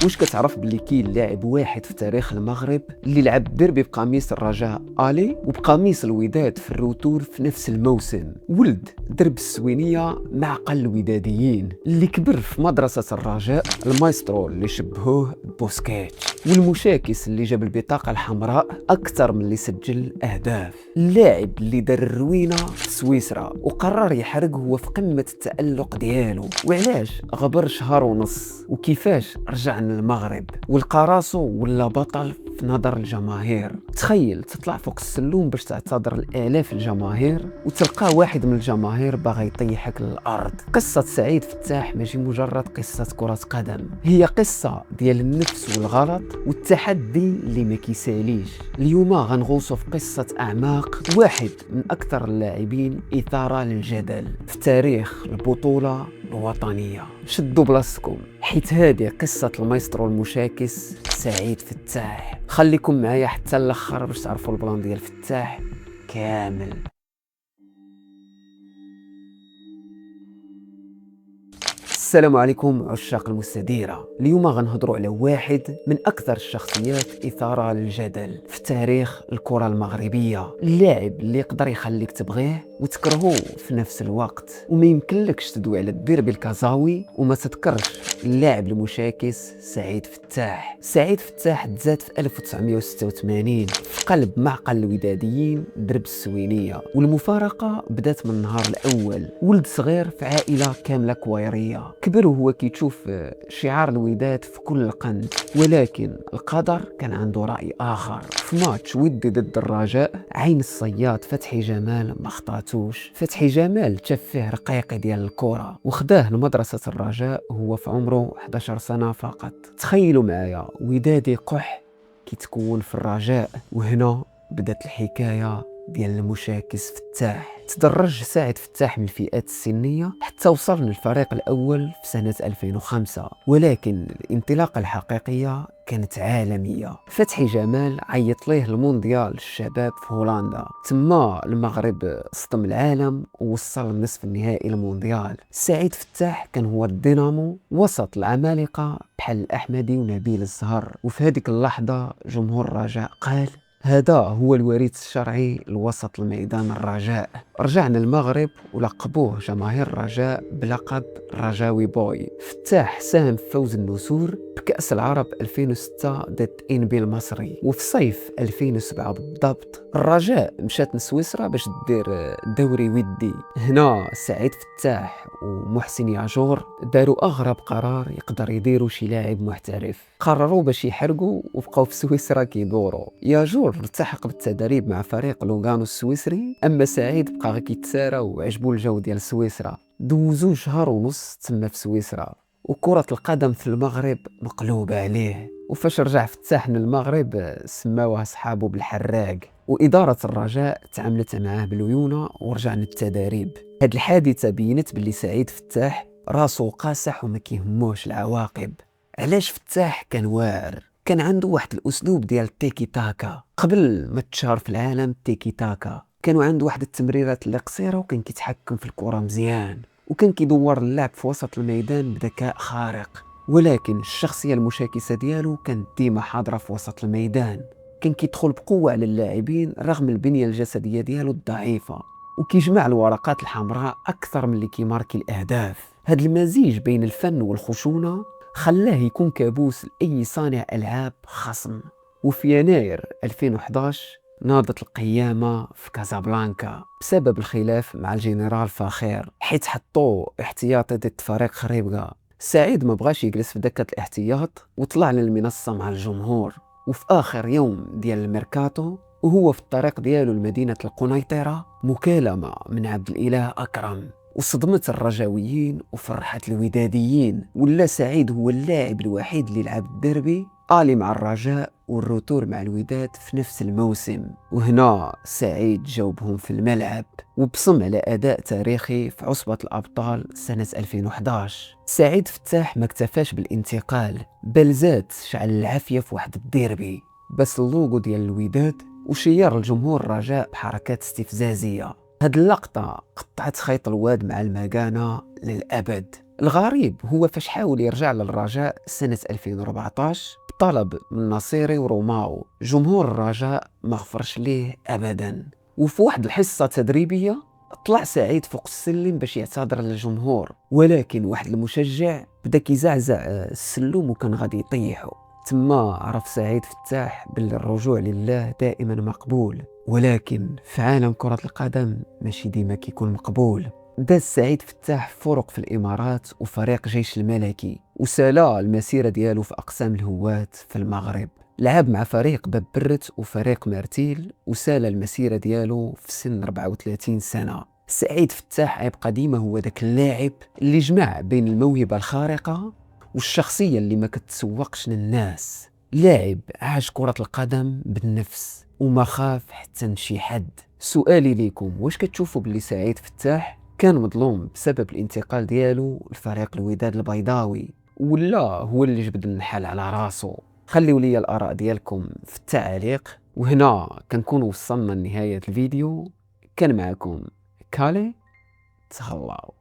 واش كتعرف بلي كاين لاعب واحد في تاريخ المغرب اللي لعب الديربي بقميص الرجاء الي وبقميص الوداد في الروتور في نفس الموسم؟ ولد درب السوينيه معقل الوداديين اللي كبر في مدرسه الرجاء، المايسترو اللي شبهوه بوسكيتش، والمشاكس اللي جاب البطاقه الحمراء اكثر من اللي سجل اهداف. اللاعب اللي دار الروينه في سويسرا وقرر يحرق هو في قمه التالق ديالو، وعلاش غبر شهر ونص، وكيفاش رجع للمغرب ولقى راسو ولا بطل في نظر الجماهير. تخيل تطلع فوق السلوم باش تعتذر الالاف الجماهير وتلقى واحد من الجماهير باغي يطيحك للارض. قصه سعيد فتاح ماشي مجرد قصه كره قدم، هي قصه ديال النفس والغلط والتحدي اللي ما كيساليش. اليوم غنغوصوا في قصه اعماق واحد من اكثر اللاعبين اثاره للجدل في تاريخ البطوله الوطنيه. شدوا بلاصتكم حيت هذه قصه المايسترو المشاكس سعيد فتاح. خليكم معايا حتى الاخر باش تعرفوا البلان ديال فتاح كامل. السلام عليكم عشاق المستديرة. اليوم غنهضروا على واحد من أكثر الشخصيات إثارة للجدل في تاريخ الكرة المغربية، اللاعب اللي يقدر يخليك تبغيه وتكرهه في نفس الوقت، وما يمكنلكش تدوي على الديربي الكازاوي وما تذكرش اللاعب المشاكس سعيد فتاح. سعيد فتاح تزاد في 1986 في قلب معقل الوداديين درب السوينية، والمفارقة بدات من النهار الأول. ولد صغير في عائلة كاملة كويرية، كبر وهو كيشوف شعار الوداد في كل القند، ولكن القدر كان عنده رأي آخر. في ماتش ودي ضد الرجاء عين الصياد فتحي جمال ما خطاتوش. فتحي جمال شاف فيه رقيق ديال الكرة وخداه لمدرسة الرجاء وهو في عمره 11 سنة فقط. تخيلوا معايا ودادي قح كيتكون في الرجاء، وهنا بدات الحكاية ديال المشاكس فتاح. تدرج سعيد فتاح من الفئات السنية حتى وصل للفريق الأول في سنة 2005، ولكن الانطلاقة الحقيقية كانت عالمية. فتحي جمال عيط ليه المونديال الشباب في هولندا، تما المغرب صدم العالم ووصل لنصف النهائي المونديال. سعيد فتاح كان هو الدينامو وسط العمالقة بحال الأحمدي ونبيل الزهر، وفي هذيك اللحظة جمهور الرجاء قال هذا هو الوريث الشرعي لوسط الميدان الرجاء. رجعنا المغرب ولقبوه جماهير الرجاء بلقب رجاوي بوي. فتاح ساهم في فوز النسور بكأس العرب 2006 ضد إنبي المصري، وفي صيف 2007 بالضبط الرجاء مشات لسويسرا باش دير دوري ودي. هنا سعيد فتاح ومحسن ياجور داروا أغرب قرار يقدر يديروا شي لاعب محترف، قرروا باش يحرقوا وبقاو في سويسرا كيدوروا. ياجور التحق بالتدريب مع فريق لوغانو السويسري، اما سعيد بقى غير كيتسارى وعجبو الجو ديال سويسرا. دوزو شهر ونص تما في سويسرا وكرة القدم في المغرب مقلوبة عليه. وفاش رجع فتاح للمغرب سماوها صحابه بالحراق، وإدارة الرجاء تعاملت معاه بالليونة ورجع للتدريب. هاد الحادثة بينت باللي سعيد فتاح راسو قاسح وما كيهموش العواقب. علاش فتاح كان واعر؟ كان عنده واحد الأسلوب ديال التيكي تاكا. قبل ما تشهر في العالم التيكي تاكا كانوا عنده واحد التمريرات اللي قصيرة وكان كيتحكم في الكرة مزيان، وكان كيدور اللعب في وسط الميدان بذكاء خارق. ولكن الشخصية المشاكسة ديالو كانت ديما حاضرة في وسط الميدان، كان كيدخل بقوة على اللاعبين رغم البنية الجسدية ديالو الضعيفة، وكيجمع الورقات الحمراء أكثر من اللي كيماركي الأهداف. هاد المزيج بين الفن والخشونة خلاه يكون كابوس لأي صانع ألعاب خصم. وفي يناير 2011 ناضت القيامة في كازابلانكا بسبب الخلاف مع الجنرال فاخير، حيث حطوه احتياطي ضد فريق خريبكا. سعيد ما بغاش يجلس في دكة الاحتياط وطلع للمنصة مع الجمهور. وفي آخر يوم ديال الميركاتو وهو في الطريق ديالو لمدينة القنيطرة مكالمة من عبد الإله أكرم وصدمت الرجاويين وفرحت الوداديين. ولا سعيد هو اللاعب الوحيد اللي لعب الديربي الي مع الرجاء والروتور مع الوداد في نفس الموسم. وهنا سعيد جاوبهم في الملعب وبصم على أداء تاريخي في عصبة الأبطال سنة 2011. سعيد فتاح ما اكتفاش بالانتقال، بل زاد شعل العافية في واحد الديربي بس اللوغو ديال الوداد وشير الجمهور الرجاء بحركات استفزازية. هاد اللقطة قطعت خيط الواد مع المكانة للأبد. الغريب هو فاش حاول يرجع للرجاء سنة 2014 بطلب من نصيري وروماو. جمهور الرجاء ما غفرش ليه أبدا، وفي واحد الحصة تدريبية طلع سعيد فوق السلم باش يعتذر للجمهور، ولكن واحد المشجع بدا كيزعزع السلم وكان غادي يطيحو. تما عرف سعيد فتاح باللي الرجوع لله دائما مقبول، ولكن في عالم كرة القدم ماشي ديما كيكون مقبول. داز سعيد فتاح فرق في الإمارات وفريق جيش الملكي، وسالا المسيرة ديالو في أقسام الهواة في المغرب. لعب مع فريق باب برت وفريق مرتيل، وسال المسيرة ديالو في سن 34 سنة. سعيد فتاح يبقى ديما هو داك اللاعب اللي جمع بين الموهبة الخارقة والشخصية اللي ما كتسوقش للناس. لاعب عاش كرة القدم بالنفس وما خاف حتى من شي حد. سؤالي ليكم، واش كتشوفوا باللي سعيد فتاح كان مظلوم بسبب الانتقال ديالو لفريق الوداد البيضاوي، ولا هو اللي جبد النحال على راسو؟ خليوا لي الآراء ديالكم في التعليق. وهنا كنكون وصلنا لنهاية الفيديو. كان معكم كالي، تهلاو.